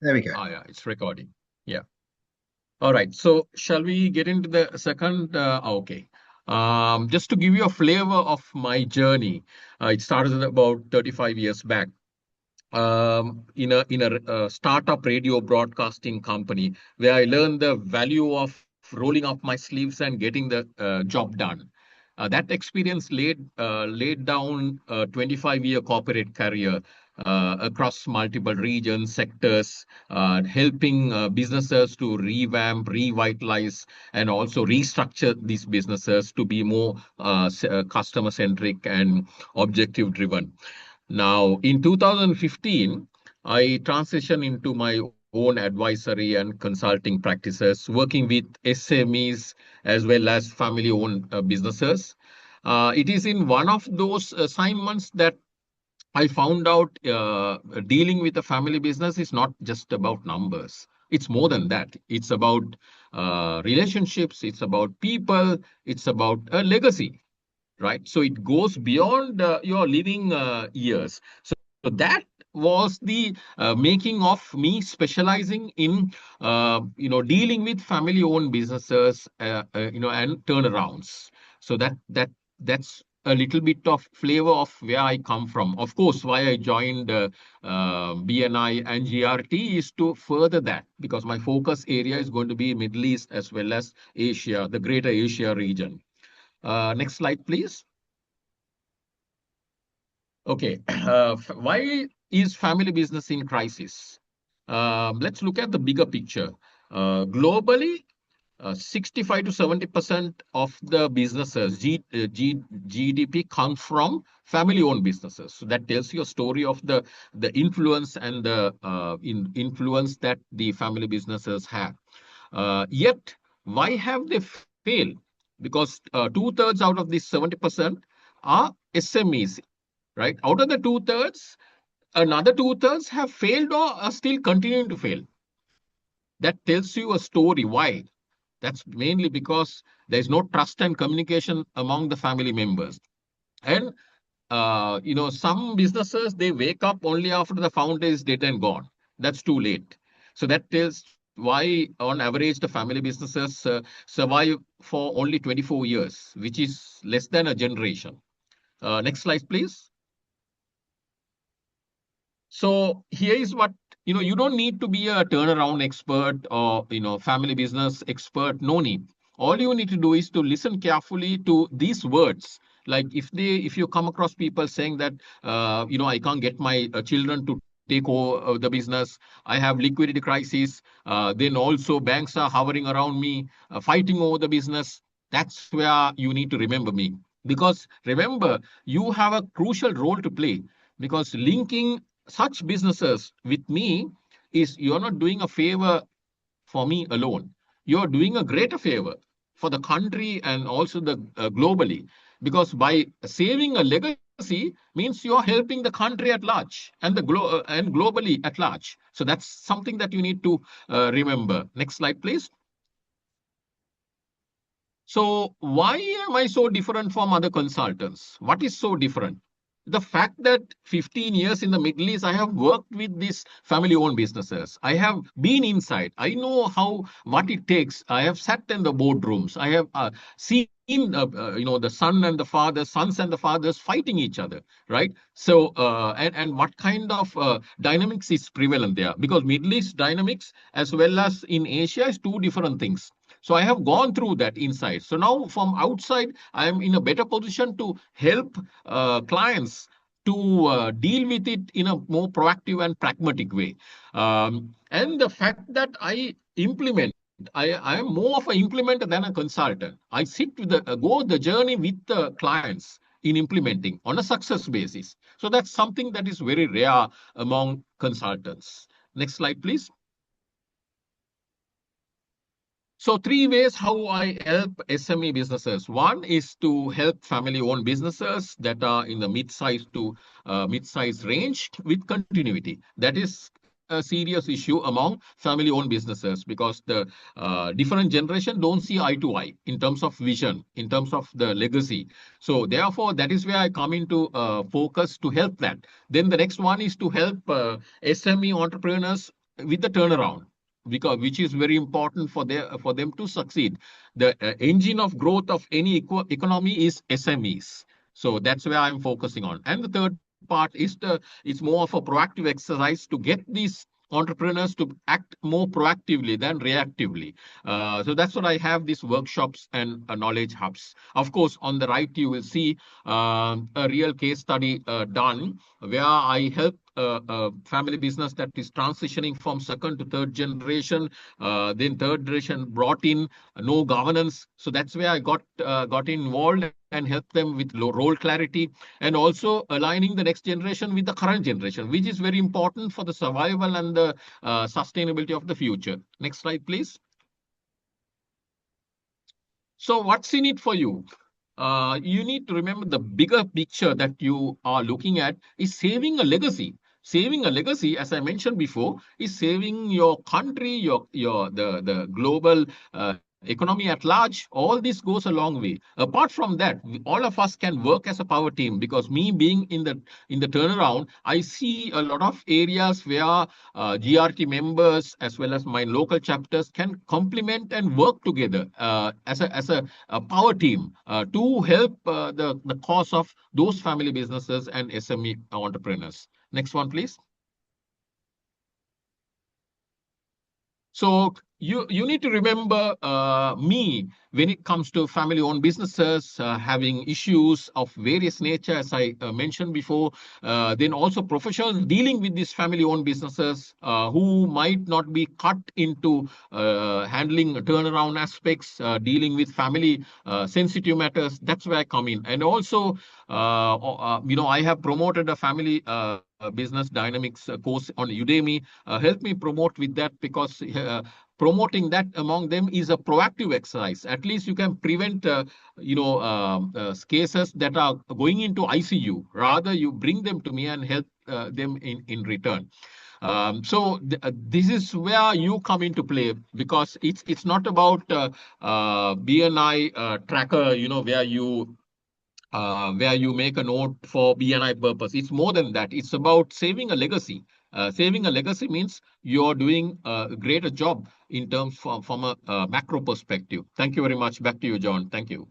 There we go. Yeah, it's recording. Yeah. All right. So shall we get into the second? Okay. Just to give you a flavor of my journey, it started about 35 years back. In a startup radio broadcasting company where I learned the value of rolling up my sleeves and getting the job done. That experience laid down a 25-year corporate career across multiple regions, sectors, helping businesses to revamp, revitalize, and also restructure these businesses to be more customer centric and objective driven. Now, in 2015, I transitioned into my own advisory and consulting practices, working with SMEs as well as family owned businesses. It is in one of those assignments that I found out dealing with a family business is not just about numbers. It's more than that. It's about relationships, it's about people, it's about a legacy, right? So it goes beyond your living years. So that was the making of me specializing in dealing with family owned businesses and turnarounds. So that's a little bit of flavor of where I come from. Of course, why I joined BNI and GRT is to further that, because my focus area is going to be Middle East as well as Asia, the greater Asia region. Next slide, please. Okay. Why is family business in crisis? Let's look at the bigger picture. Globally, 65 to 70% of the businesses, GDP, comes from family-owned businesses. So that tells you a story of the influence and the influence that the family businesses have. Yet, why have they failed? Because two-thirds out of these 70% are SMEs, right? Out of the two-thirds, another two-thirds have failed or are still continuing to fail. That tells you a story. Why? That's mainly because there is no trust and communication among the family members. And some businesses, they wake up only after the founder is dead and gone. That's too late. So that tells why, on average, the family businesses survive for only 24 years, which is less than a generation. Next slide, please. So here is what, you don't need to be a turnaround expert or, family business expert. No need. All you need to do is to listen carefully to these words. Like if you come across people saying that, I can't get my children to take over the business. I have liquidity crisis. Then also banks are hovering around me, fighting over the business. That's where you need to remember me. Because remember, you have a crucial role to play, because linking such businesses with me is, you're not doing a favor for me alone. You're doing a greater favor for the country and also the globally, because by saving a legacy means you're helping the country at large and and globally at large. So that's something that you need to remember. Next slide, please. So why am I so different from other consultants? What is so different? The fact that 15 years in the Middle East, I have worked with these family-owned businesses. I have been inside. I know what it takes. I have sat in the boardrooms. I have seen the sons and the fathers fighting each other, right? So and what kind of dynamics is prevalent there? Because Middle East dynamics as well as in Asia is two different things. So I have gone through that inside. So now from outside, I am in a better position to help clients to deal with it in a more proactive and pragmatic way. And the fact that I implement, I am more of an implementer than a consultant. I sit with go the journey with the clients in implementing on a success basis. So that's something that is very rare among consultants. Next slide, please. So three ways how I help SME businesses. One is to help family-owned businesses that are in the mid-size to mid-size range with continuity. That is a serious issue among family-owned businesses, because the different generation don't see eye to eye in terms of vision, in terms of the legacy. So therefore, that is where I come into focus to help that. Then the next one is to help SME entrepreneurs with the turnaround, because which is very important for them to succeed. The engine of growth of any economy is SMEs. So that's where I'm focusing on. And the third part is it's more of a proactive exercise to get these entrepreneurs to act more proactively than reactively. So that's what I have, these workshops and knowledge hubs. Of course, on the right, you will see a real case study done where I help a family business that is transitioning from second to third generation. Then third generation brought in no governance. So that's where I got involved and help them with role clarity, and also aligning the next generation with the current generation, which is very important for the survival and the sustainability of the future. Next slide, please. So what's in it for you? You need to remember the bigger picture that you are looking at is saving a legacy. Saving a legacy, as I mentioned before, is saving your country, the global economy at large. All this goes a long way. Apart from that, all of us can work as a power team, because me being in the turnaround, I see a lot of areas where GRT members as well as my local chapters can complement and work together as a power team to help the cause of those family businesses and SME entrepreneurs. Next one, please. So you need to remember me when it comes to family-owned businesses having issues of various nature, as I mentioned before. Then also professionals dealing with these family-owned businesses who might not be cut into handling turnaround aspects, dealing with family sensitive matters. That's where I come in. And also, I have promoted a family business dynamics course on Udemy. Help me promote with that, because promoting that among them is a proactive exercise. At least you can prevent cases that are going into ICU. Rather, you bring them to me and help them in return. This is where you come into play, because it's not about BNI tracker, where you make a note for BNI purpose. It's more than that. It's about saving a legacy. Saving a legacy means you're doing a greater job in terms from a macro perspective. Thank you very much. Back to you, John. Thank you.